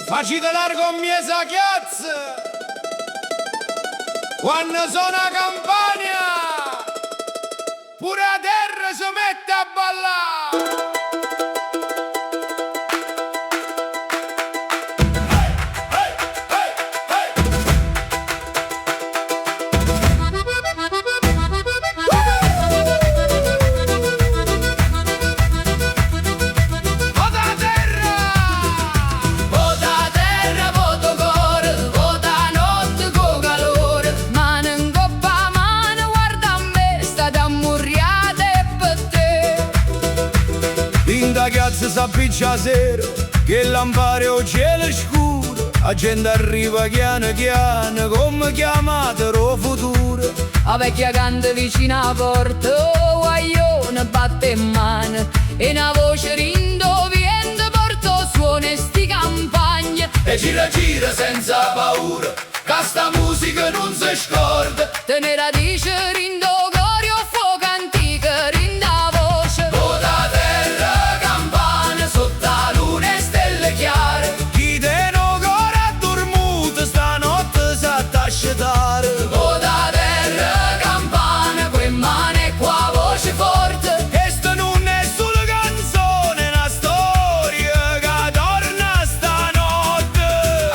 Facite largo a mia sa chiazza quando sono a Campania, pure a terra si mette a ballare. La piazza s'appiccia sera, che lampare o cielo scuro, la gente arriva chiano chiano, come chiamatelo futuro. La vecchia canta vicino alla porta, oh guaglione batte in mano, e una voce rindoviente porta suona e sti campagne. E gira gira senza paura, che sta musica non si scorda. Te ne radice rindo gloria o fuoco antico rinda voce. Vota terra campana sotto la luna e stelle chiare. Chi te no core ha dormuto stanotte sa t'ascetare. Vota terra campana, quei mani e qua voce forte. E sta non è solo canzone, è una storia che torna stanotte.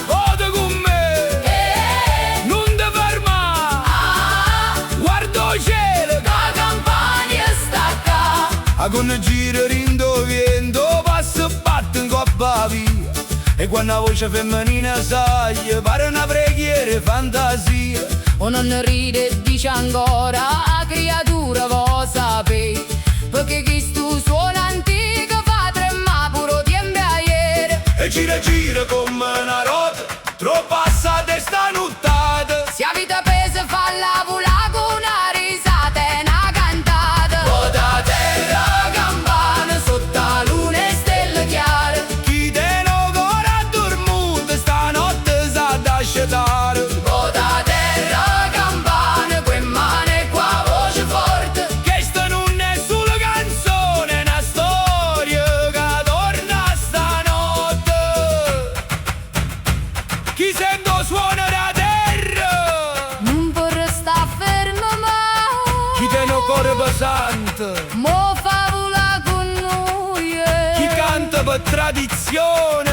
Vota con me, non ti ferma. Guarda il cielo, che la campagna sta qua. A con gira rindoviendo passa e batte in coppa via. E quando la voce femminina sai, pare una preghiera fantasia. O non ride e dice ancora, la creatura vuoi sapere, perché chi stu suona antico fa tremare pure tempo a ieri. E gira gira come una rota, troppo passata e sta nottata. Se la vita pesa fa la vola con una risata e una cantata. Vota terra campana sotto la luna e stelle chiare. Chi te no core ha dormuto stanotte sa t'ascetare. Vota terra campana, quei mani e qua voce forte. Che sta non è solo canzone, è una storia che torna stanotte. Chi sento suona da terra, Non può restare fermo chi mai, te no core pesante, mo fa vola con noi. chi canta per tradizione.